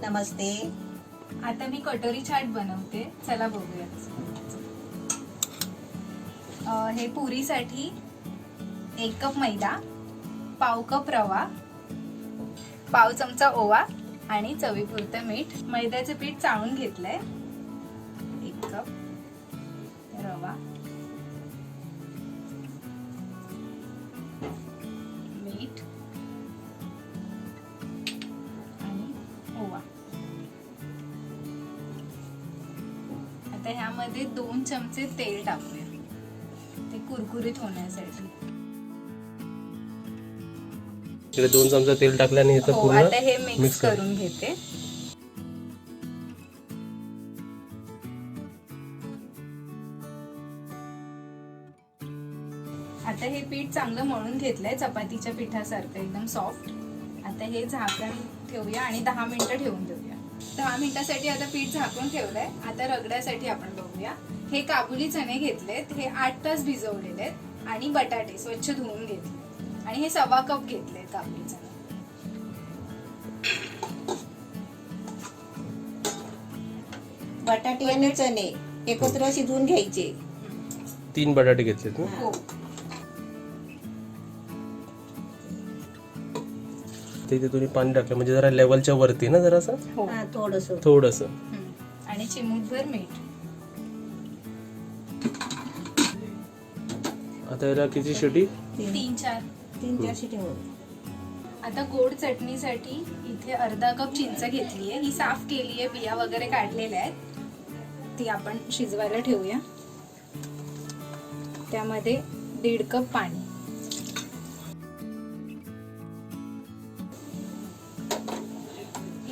नमस्ते. आता मी कटोरी चाट बनवते, चला बघूया. हे पुरीसाठी 1 कप मैदा, पाव कप रवा, पाव चमचा ओवा आणि चवीपुरतं मीठ. मैद्याचं पीठ चाळून घेतलंय. 1 कप रवा, मीठ आणि ओवा. आता ह्यामध्ये 2 चमचे तेल टाकूया, ते कुरकुरीत होण्यासाठी. इकडे 2 चमचा तेल टाकल्याने इथं पूर्ण आता हे मिक्स करून घेते. आता हे पीठ चांगलं मळून घेतलंय, चपातीच्या पिठासारखं एकदम सॉफ्ट. आता हे झाकण ठेवूया आणि 10 मिनिटं ठेवून देऊया. 10 मिनिटासाठी आता पीठ झाकून ठेवलंय. आता रगड्यासाठी आपण बघूया. हे काबुली चणे घेतलेत, हे 8 तास भिजवलेले आहेत आणि बटाटे स्वच्छ धुवून घेतले आणि हे 1/4 कप घेतले काबुली चणे. बटाटे आणि चणे एकत्र शिजवून घ्यायचे. 3 बटाटे घेतलेत ना. हो, इथे तुम्ही पाणी टाकलं म्हणजे जरा लेवलच्या वरती ना जरासं. हो. थोडंसं. आणि चिमूटभर मीठ. आता याला किती शिटी? 3-4 शिटी होईल. आता गोड चटणीसाठी इथे अर्धा कप चिंच घेतली आहे. ही साफ केली आहे, बिया वगैरे काढलेल्या आहेत. ती आपण शिजवायला ठेवूया. त्यामध्ये 1.5 कप पाणी.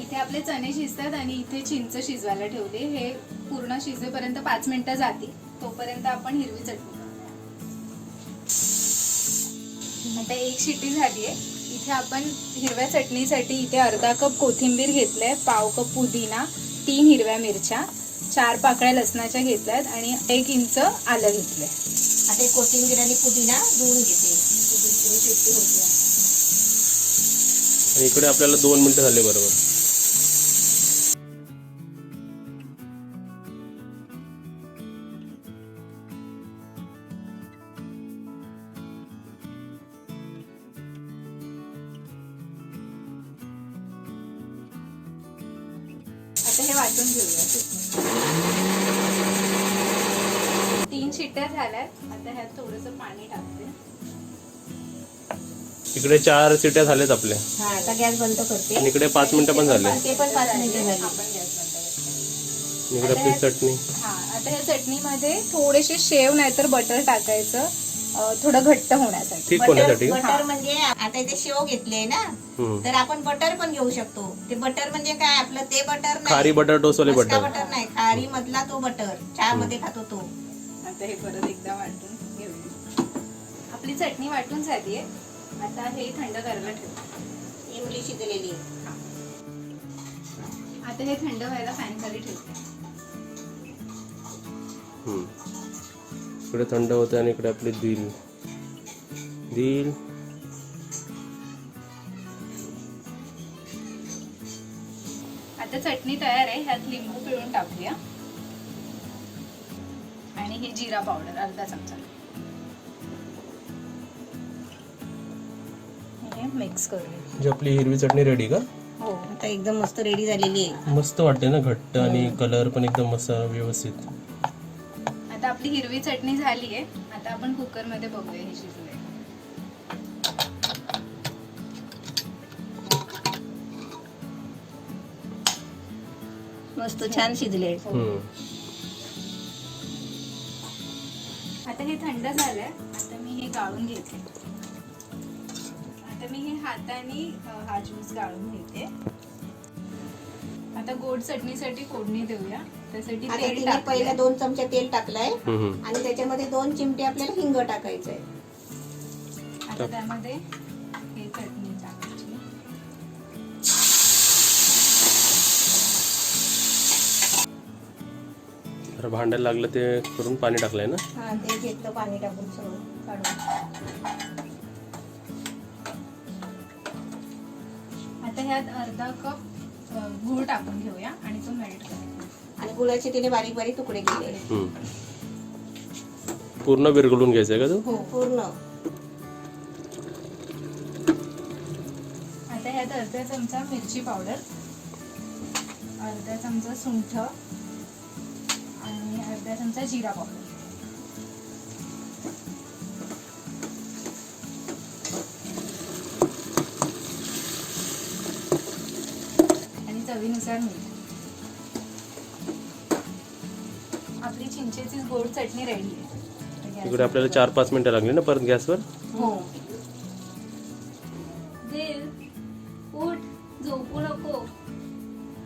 इथे आपले चणे शिजतात आणि इथे चिंच शिजवायला ठेवले. हे पूर्ण शिजेपर्यंत 5 मिनिटं जातील. तोपर्यंत आपण हिरवी चटणी. आता 1 शिट्टी झाली आहे. इथे आपण हिरव्या चटणीसाठी इथे अर्धा कप कोथिंबीर घेतलंय, पाव कप पुदिना, 3 हिरव्या मिरच्या, 4 पाकळ्या लसणाच्या घेतल्यात आणि 1 इंच आलं घेतलंय. आता कोथिंबीर आणि पुदिना धुवून घेते. शिट्टी होते. आणि इकडे आपल्याला 2 मिनिटं झाले बरोबर. आता हे वाटून घेऊया. 3 शिट्ट्या झाल्यात. आता ह्यात थोडंसं पाणी टाकते. इकडे 4 शिट्या झाल्यात आपल्या. हा, आता गॅस बंद करते. आणि इकडे 5 मिनिटं पण झाले. ते पण 5 मिनिटं झाली. आपण गॅस बंद करते. इकडे आपली चटणी. आता ह्या चटणीमध्ये थोडेसे शेव नाहीतर बटर टाकायचं, थोडं घट्ट होण्यासाठी. ठीक होण्यासाठी. बटर म्हणजे आता इथे शेव घेतले ना, तर आपण बटर पण घेऊ शकतो. ते बटर म्हणजे काय, आपलं ते बटर नाही, खारी बटर टोसवाले मस्का बटर. बटर नाही, खारी मधला तो बटर चहा मध्ये खातो तो. आता हे परत एकदा वाटून घेऊया. आपली चटणी वाटून झाली आहे. आता हे थंड करायला ठेवू. इमली शिजलेली. आता हे थंड व्हायला फॅन खाली ठेवते. इकडे थंड होते आणि इकडे आपली दिल. आता चटणी तयार आहे. ह्यात लिंबू पिळून टाकूया आणि ही जिरा पावडर अर्धा चमचा. हे मिक्स करूया. जी आपली हिरवी चटणी रेडी का? हो, आता एकदम मस्त रेडी झालेली आहे. मस्त वाटते ना, घट्ट आणि कलर पण एकदम मस्त व्यवस्थित. आता आपली हिरवी चटणी झाली आहे. आता आपण कुकर मध्ये बघूया हे शिजलंय. मस्त छान शिजले. आता हे थंड झालंय. आता मी हे गाळून घेते. आता मी हे हाताने हा ज्यूस गाळून घेते. आता गोड चटणीसाठी फोडणी देऊया. त्यासाठी आता तेल तिने पहिला टाकूया. 2 चमचे तेल टाकलंय आणि त्याच्यामध्ये 2 चिमटे आपल्याला हिंग टाकायचंय. आता त्यामध्ये हे चटणी टाकायची. भांड्याला लागलं ते करून पाणी टाकलंय ना. हा, ते घेतलं पाणी टाकून सगळं काढून. आता ह्यात अर्धा कप गूळ टाकून घेऊया आणि तो मेल्ट करूया. आणि गुळाचे तिने बारीक बारीक तुकडे केले. पूर्ण विरघळून घ्यायचं का तू? हो. पूर्ण. आता ह्यात अर्धा चमचा मिरची पावडर, अर्धा चमचा सुंठ आणि अर्धा चमचा जिरा पावडर. आणि चवीनुसार मीठ. आपली चिंचेची गोड चटणी रेडी आहे. इकडे आपल्याला 4-5 मिनिटं लागली ना परत गॅसवर. हो. दिल उठ, झोपू नको.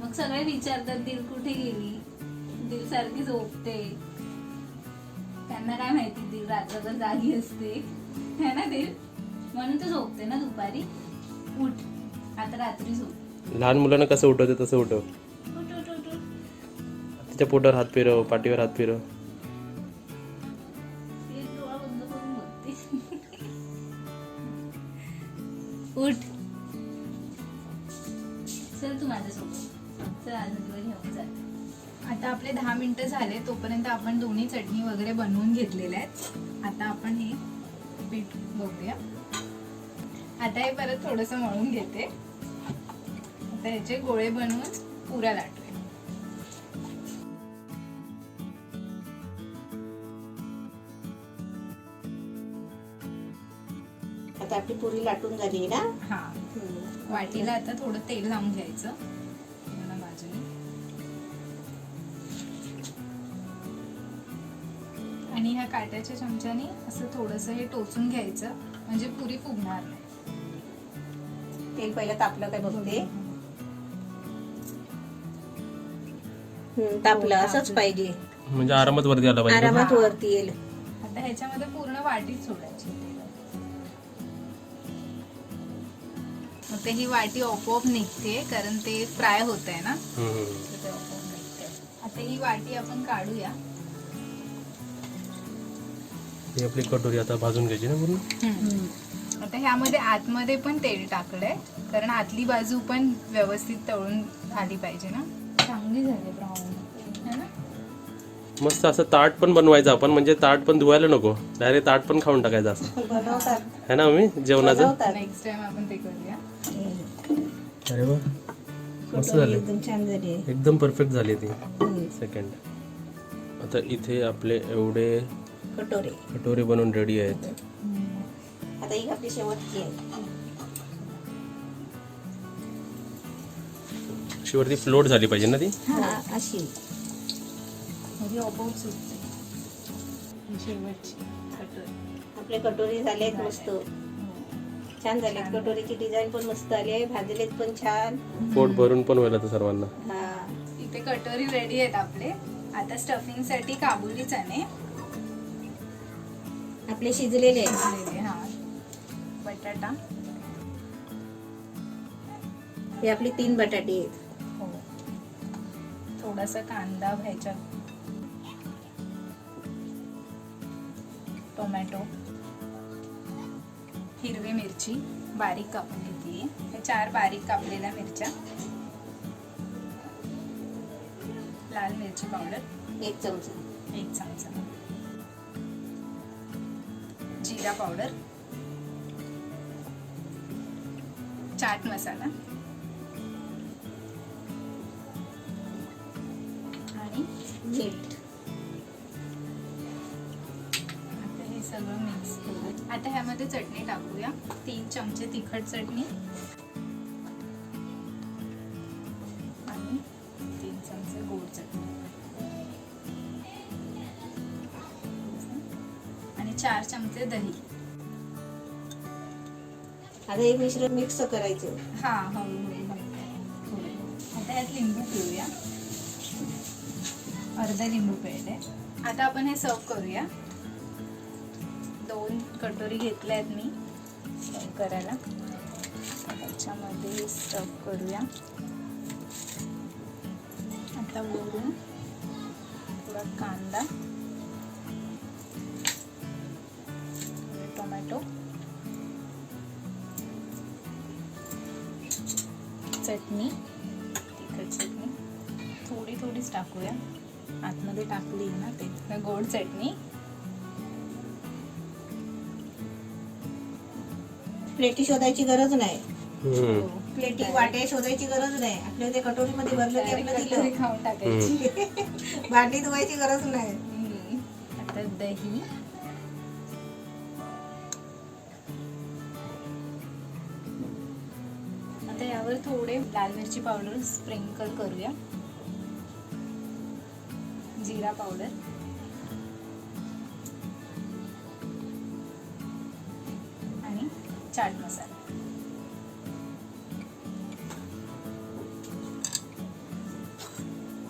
मग सगळे विचारतात दिल कुठे गेली, दिल सारखी झोपते. त्यांना काय माहिती दिल रात्रभर जागी असते है ना दिल, म्हणून तर झोपते ना दुपारी. उठ, आता रात्री झोप. लहान मुलांना कसं उठवते तसं उठव. उठ उठ उठ उठ. तिच्या पोटावर हात फिरव, पाठीवर हात फिरव. एक डोळा बंद करून बघते. उठ, चल तू माझ्यासोबत. चल अजून तुला घेऊन जाते. आता आपले 10 मिनिटं झाले, तोपर्यंत आपण दोन्ही चटणी वगैरे बनवून घेतलेल्या आहेत. आता आपण हे पीठ बघूया. आता हे परत थोडंसं मळून घेते. आता ह्याचे गोळे बनवून पुऱ्या लाटूया. आता आपली पुरी लाटून झाली ना. हा, वाटीला आता थोडं तेल लावून घ्यायचं पूर्ण बाजूने. आणि ह्या काट्याच्या चमच्याने असं थोडंसं हे टोचून घ्यायचं, म्हणजे पुरी फुगणार नाही. तेल पहिलं तापलं काय बघते. तापलं असंच पाहिजे, म्हणजे आरामात वरती आला पाहिजे. आरामात वरती येईल. आता ह्याच्यामध्ये पूर्ण वाटीत सोडायची तेल. मग ते ही वाटी आपोआप निघते, कारण ते फ्राय होत आहे ना. तर ते आपोआप निघते. आता ही वाटी आपण काढूया. ही आपली कटोरी आता भाजून घ्यायची ना पूर्ण. आता ह्यामध्ये आतमध्ये पण तेल टाकलंय, कारण आतली बाजू पण व्यवस्थित तळून आली पाहिजे ना. चांगली झाली ब्राऊन है ना. मस्त असं ताट पण बनवायचं आपण, म्हणजे ताट पण धुवायला नको, डायरेक्ट ताट पण खाऊन टाकायचं असं बनवतात. है ना मम्मी जेवणाचं. बनवतात. नेक्स्ट टाइम आपण ते करूया. अरे वा, मस्त कटोरी झाली, एकदम छान झाली. एकदम परफेक्ट झाली ती. सेकंड. आता इथे आपले एवढे कटोरी कटोरी बनवून रेडी आहेत. आता ही आपली शेवटची आहे. शेवटी फ्लोट झाली पाहिजे ना ती. हा, अशी म्हणजे आपोआप सुटते. ही शेवटची कटोरी. आपले कटोरी झालेत मस्त, छान झालेत. कटोरीची डिझाईन पण मस्त आली आहे, भाजलेत पण छान. पोट भरून पण होईल आता सर्वांना. हा, इथे कटोरी रेडी आहेत आपले. आता स्टफिंग साठी काबुली चणे आपले शिजलेले आहेत. शिजलेले. हा, बटाटा. हे आपली 3 बटाटे आहेत. हो, थोडासा कांदा ह्याच्यात, टोमॅटो, हिरवी मिरची बारीक कापून घेतली. हे 4 बारीक कापलेल्या मिरच्या, लाल मिरची पावडर 1 चमचा, 1 चमचा, जिरा पावडर, चाट मसाला आणि मीठ. आता हे सगळं मिक्स करू. आता ह्यामध्ये चटणी टाकूया. 3 चमचे तिखट चटणी आणि 3 चमचे गोड चटणी आणि 4 चमचे दही. आता हे मिश्रण मिक्स करायचं. हा, हळूहळू. आता यात लिंबू पिळूया. अर्धा लिंबू पिळले. आता आपण हे सर्व करूया. 2 कटोरी घेतल्या आहेत मी सर्व करायला. त्याच्यामध्ये सर्व करूया. आता वरून थोडा कांदा, टोमॅटो, चटणी, थोडीच टाकूया, आतमध्ये टाकली आहे ना ते गोड चटणी. प्लेटी शोधायची गरज नाही, हम्म. प्लेटी वाटे शोधायची गरज नाही. आपल्या ते कटोरीमध्ये भरलं की आपलं कटोरी दिलं. खाऊन टाकायची. भांडी धुवायची गरज नाही. आता दही, आता यावर थोडे लाल मिरची पावडर स्प्रिंकल करूया, जिरा पावडर आणि चाट मसाला.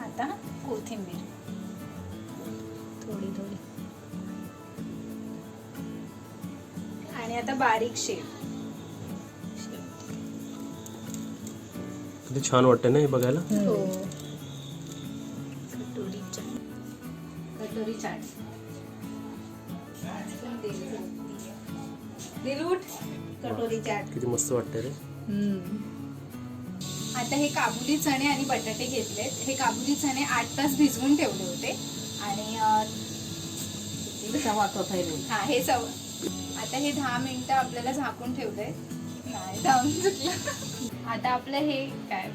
आता कोथिंबीर थोडी थोडी आणि आता बारीक शेव. किती छान वाटतं ना हे बघायला. हो, कटोरी चाट, कटोरी चाट. दिलूट. कटोरी चाट. किती मस्त वाटतंय रे. आता हे काबुली चणे आणि बटाटे घेतलेत. हे काबुली चणे 8 तास भिजवून ठेवले होते आणि हा हे आता हे 10 मिनिटं आपल्याला झाकून ठेवलंय. नाही धावून चुकलं. आता आपलं हे काय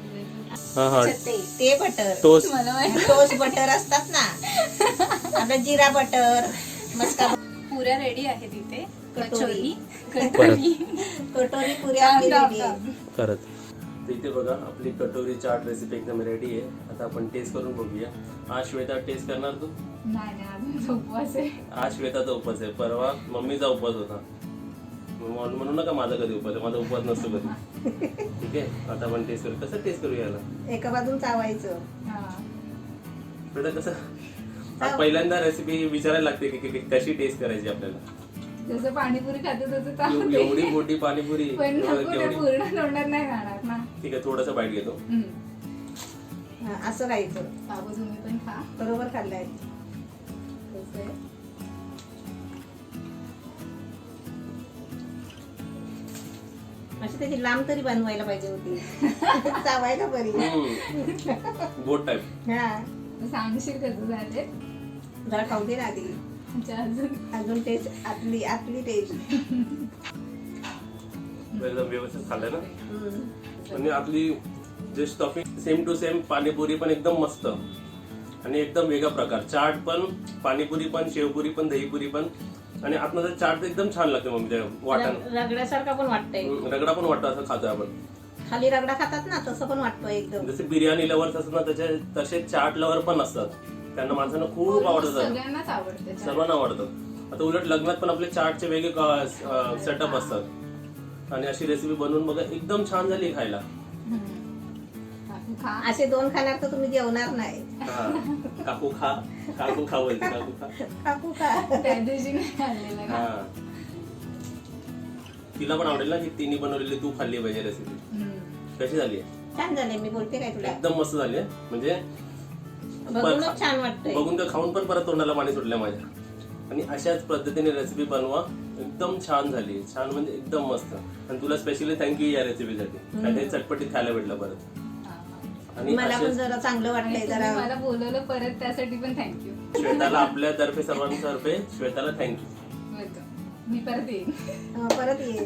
हा हा ते बटर, टोस्ट. मला माहिती. टोस्ट बटर असतात ना, आपलं जिरा बटर, मस्का पुऱ्या रेडी आहे तिथे. कटोरी. कटोरी कटोरी पुऱ्या आपली ready आहे. करत. इथे बघा आपली कटोरी चाट रेसिपी एकदम रेडी आहे. आता आपण टेस्ट करून बघूया. आज श्वेता टेस्ट करणार तू? नाही अजून उपवास आहे. आज श्वेताचा उपवास आहे, परवा मम्मीचा उपवास होता. म्हणू नका माझा कधी उपवास आहे, माझा उपवास नसतो कधी. ठीक आहे, आता आपण टेस्ट करू. कसं टेस्ट करूया याला? एका बाजून चावायचं. श्वेता कसं आज पहिल्यांदा रेसिपी विचारायला लागते की कशी टेस्ट करायची आपल्याला. जसं पाणीपुरी खातो तसं चालू एवढी मोठी पाणीपुरी पण नको ते केवढी. पूर्ण तोंडात नाही जाणार ना. ठीक आहे, थोडासा बाईट घेतो. हा, असं राहायचं. बाबू तुम्ही पण खा. बरोबर खाल्लाय. कसं आहे? अशी त्याची लांब तरी बनवायला पाहिजे होती. चावायला बरी. बोट टाईप. हा, सांगशील कसं झाले? जरा खाऊ दे ना आधी. अच्छा, अजून टेस्ट आतली टेस्ट. एकदम व्यवस्थित खाल्लंय ना. आणि आपली जे stuffing same to same, panipuri पण एकदम मस्त आणि एकदम वेगळा प्रकार. चाट पण, पाणीपुरी पण, शेवपुरी पण, दहीपुरी पण. आणि आतमध्ये चाट एकदम छान लागते मम्मी त्या वाटण. रगड्यासारखा पण वाटतंय. रगडा पण वाटतो असं खातोय आपण. खाली रगडा खातात ना, तसं पण वाटतोय एकदम. जसे बिर्याणी लवर्स असतात ना, त्याचे तसे चाट लवर पण असतात. त्यांना माणसांना खूप आवडतात, सगळ्यांनाच आवडते. सर्वांना आवडतात. आता उलट लग्नात पण आपले चाटचे वेगळे सेटअप असतात. आणि अशी रेसिपी बनवून बघा, एकदम छान झाली खायला. खा. असे 2 खाणार तर तुम्ही जेवणार नाही. काकू खा, काकू खा बोलते, काकू खा. काकू खा. त्या दिवशी नाही खाल्लेलं ना. हा, तिला पण आवडेल ना की तिने बनवलेली तू खाल्ली पाहिजे रेसिपी. कशी झाली? छान झाले. मी बोलते काय तुला, एकदम मस्त झाली. म्हणजे बघूनच छान वाटतंय. बघून तर खाऊन पण परत तोंडाला पाणी सुटलं माझ्या. आणि अशाच पद्धतीने रेसिपी बनवा, एकदम छान झाली. छान म्हणजे एकदम मस्त. आणि तुला स्पेशली थँक्यू या रेसिपीसाठी. काहीतरी चटपटीत खायला भेटलं परत. आणि मला पण जरा चांगलं वाटलंय. जरा मला बोलवलं परत त्यासाठी पण थँक्यू. श्वेताला आपल्यातर्फे, सर्वांतर्फे श्वेताला थँक्यू. मी परत येईन. परत ये.